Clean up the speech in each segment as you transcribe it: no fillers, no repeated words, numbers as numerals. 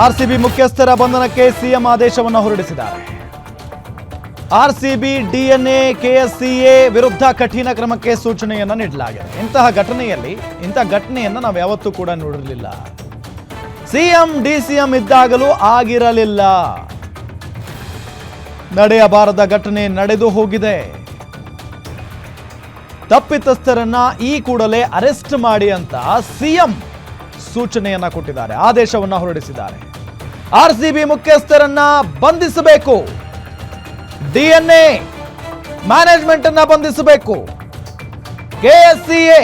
RCB ಮುಖ್ಯಸ್ಥರ ಬಂಧನಕ್ಕೆ CM ಆದೇಶವನ್ನು ಹೊರಡಿಸಿದ್ದಾರೆ. ಆರ್ಸಿಬಿ ಡಿಎನ್ಎ ಕೆಎಸ್ಸಿಎ ವಿರುದ್ಧ ಕಠಿಣ ಕ್ರಮಕ್ಕೆ ಸೂಚನೆಯನ್ನು ನೀಡಲಾಗಿದೆ. ಇಂತಹ ಘಟನೆಯನ್ನು ನಾವು ಯಾವತ್ತೂ ಕೂಡ ನೋಡಿರಲಿಲ್ಲ. ಸಿಎಂ ಡಿಸಿಎಂ ಇದ್ದಾಗಲೂ ಆಗಿರಲಿಲ್ಲ. ನಡೆಯಬಾರದ ಘಟನೆ ನಡೆದು ಹೋಗಿದೆ. ತಪ್ಪಿತಸ್ಥರನ್ನ ಈ ಕೂಡಲೇ ಅರೆಸ್ಟ್ ಮಾಡಿ ಅಂತ ಸಿಎಂ ಸೂಚನೆಯನ್ನ ಕೊಟ್ಟಿದ್ದಾರೆ, ಆದೇಶವನ್ನ ಹೊರಡಿಸಿದ್ದಾರೆ. ಆರ್ಸಿಬಿ ಮುಖ್ಯಸ್ಥರನ್ನ ಬಂಧಿಸಬೇಕು, ಡಿಎನ್ಎ ಮ್ಯಾನೇಜ್ಮೆಂಟ್ ಅನ್ನ ಬಂಧಿಸಬೇಕು, ಕೆಎಸ್ಸಿಎ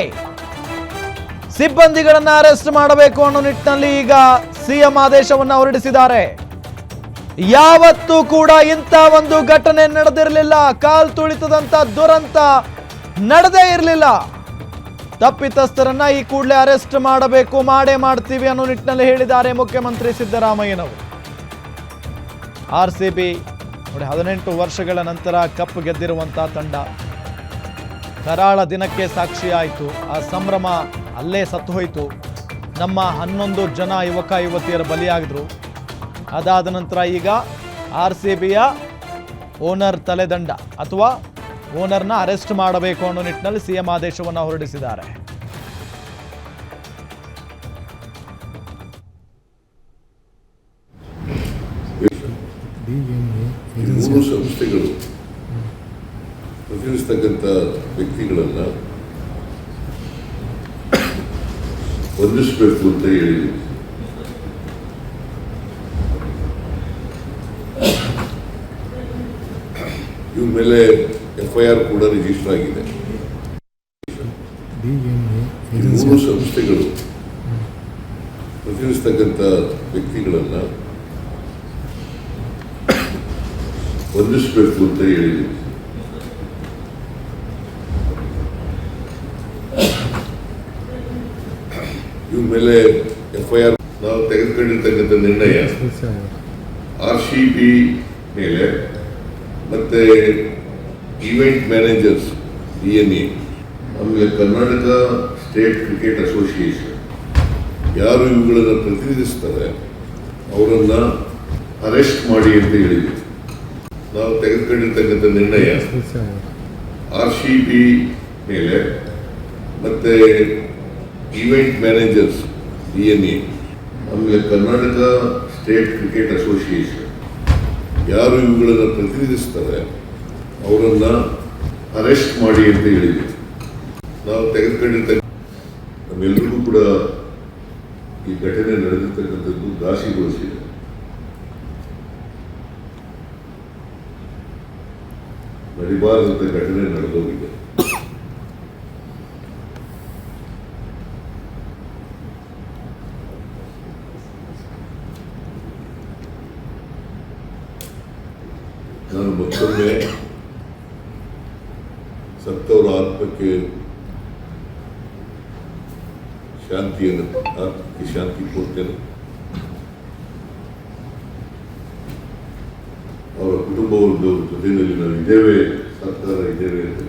ಸಿಬ್ಬಂದಿಗಳನ್ನ ಅರೆಸ್ಟ್ ಮಾಡಬೇಕು ಅನ್ನೋ ನಿಟ್ಟಿನಲ್ಲಿ ಈಗ ಸಿಎಂ ಆದೇಶವನ್ನ ಹೊರಡಿಸಿದ್ದಾರೆ. ಯಾವತ್ತೂ ಕೂಡ ಇಂಥ ಒಂದು ಘಟನೆ ನಡೆದಿರಲಿಲ್ಲ. ಕಾಲ್ ತುಳಿತದಂತ ದುರಂತ ನಡೆದೇ ಇರಲಿಲ್ಲ. ತಪ್ಪಿತಸ್ಥರನ್ನ ಈ ಕೂಡಲೇ ಅರೆಸ್ಟ್ ಮಾಡಬೇಕು, ಮಾಡೇ ಮಾಡ್ತೀವಿ ಅನ್ನೋ ನಿಟ್ಟಿನಲ್ಲಿ ಹೇಳಿದ್ದಾರೆ ಮುಖ್ಯಮಂತ್ರಿ ಸಿದ್ದರಾಮಯ್ಯನವರು. ಆರ್ಸಿಬಿ ನೋಡಿ, 18 ವರ್ಷಗಳ ನಂತರ ಕಪ್ ಗೆದ್ದಿರುವಂತಹ ತಂಡ ಕರಾಳ ದಿನಕ್ಕೆ ಸಾಕ್ಷಿಯಾಯಿತು. ಆ ಸಂಭ್ರಮ ಅಲ್ಲೇ ಸತ್ತು ಹೋಯಿತು. ನಮ್ಮ 11 ಜನ ಯುವಕ ಯುವತಿಯರು ಬಲಿಯಾಗಿದ್ರು. ಅದಾದ ನಂತರ ಈಗ ಆರ್ಸಿಬಿಯ ಓನರ್ ತಲೆದಂಡ ಅಥವಾ ಓನರ್ನ ಅರೆಸ್ಟ್ ಮಾಡಬೇಕು ಅನ್ನೋ ನಿಟ್ಟಿನಲ್ಲಿ ಸಿಎಂ ಆದೇಶವನ್ನು ಹೊರಡಿಸಿದ್ದಾರೆ. ಮೂರು ಸಂಸ್ಥೆಗಳು ಪ್ರತಿನಿಧಿಸ್ತಕ್ಕಂಥ ವ್ಯಕ್ತಿಗಳನ್ನ ಬಂಧಿಸಬೇಕು ಅಂತ ಹೇಳಿದ್ರು. ಇವ್ರ ಮೇಲೆ FIR ಕೂಡ ರಿಜಿಸ್ಟರ್ ಆಗಿದೆ. ಮೂರು ಸಂಸ್ಥೆಗಳು ಪ್ರತಿನಿಧಿಸ್ತಕ್ಕಂಥ ವ್ಯಕ್ತಿಗಳನ್ನ ಬಂಧಿಸಬೇಕು ಅಂತ ಹೇಳಿದ್ರು. ಇವ್ರ ಮೇಲೆ FIR ನಾವು ತೆಗೆದುಕೊಂಡಿರ್ತಕ್ಕಂಥ ನಿರ್ಣಯ RCB ಮೇಲೆ ಮತ್ತೆ ಈವೆಂಟ್ ಮ್ಯಾನೇಜರ್ಸ್ DNA, ಆಮೇಲೆ ಕರ್ನಾಟಕ ಸ್ಟೇಟ್ ಕ್ರಿಕೆಟ್ ಅಸೋಸಿಯೇಷನ್ ಯಾರು ಇವುಗಳನ್ನು ಪ್ರತಿನಿಧಿಸ್ತಾರೆ ಅವರನ್ನ ಅರೆಸ್ಟ್ ಮಾಡಿ ಅಂತ ಹೇಳಿದ್ವಿ. ನಾವು ತೆಗೆದುಕೊಂಡಿರ್ತಕ್ಕಂಥ ನಿರ್ಣಯ RCB ಮೇಲೆ ಮತ್ತೆ ಈವೆಂಟ್ ಮ್ಯಾನೇಜರ್ಸ್ DNA, ಆಮೇಲೆ ಕರ್ನಾಟಕ ಸ್ಟೇಟ್ ಕ್ರಿಕೆಟ್ ಅಸೋಸಿಯೇಷನ್ ಯಾರು ಇವುಗಳನ್ನು ಪ್ರತಿನಿಧಿಸ್ತಾರೆ ಅವರನ್ನ ಅರೆಸ್ಟ್ ಮಾಡಿ ಅಂತ ಹೇಳಿದ್ವಿ. ನಾವು ತೆಗೆದುಕೊಂಡಿರ್ತಕ್ಕ ನಮ್ಮೆಲ್ಲರಿಗೂ ಕೂಡ ಈ ಘಟನೆ ನಡೆದಿರ್ತಕ್ಕಂಥದ್ದು ಘಾಸಿಗೊಳಿಸಿದೆ. ನಡಿಬಾರದಂತ ಘಟನೆ ನಡೆದೋಗಿದೆ. ನಾನು ಮತ್ತೊಮ್ಮೆ ಸತ್ತವರ ಆತ್ಮಕ್ಕೆ ಶಾಂತಿ ಕೊಡ್ತೇನೆ. ಅವರ ಕುಟುಂಬವರ್ಗದ ಜೊತೆಯಲ್ಲಿ ನಾವು ಇದ್ದೇವೆ, ಸರ್ಕಾರ ಇದ್ದೇವೆ ಅಂತ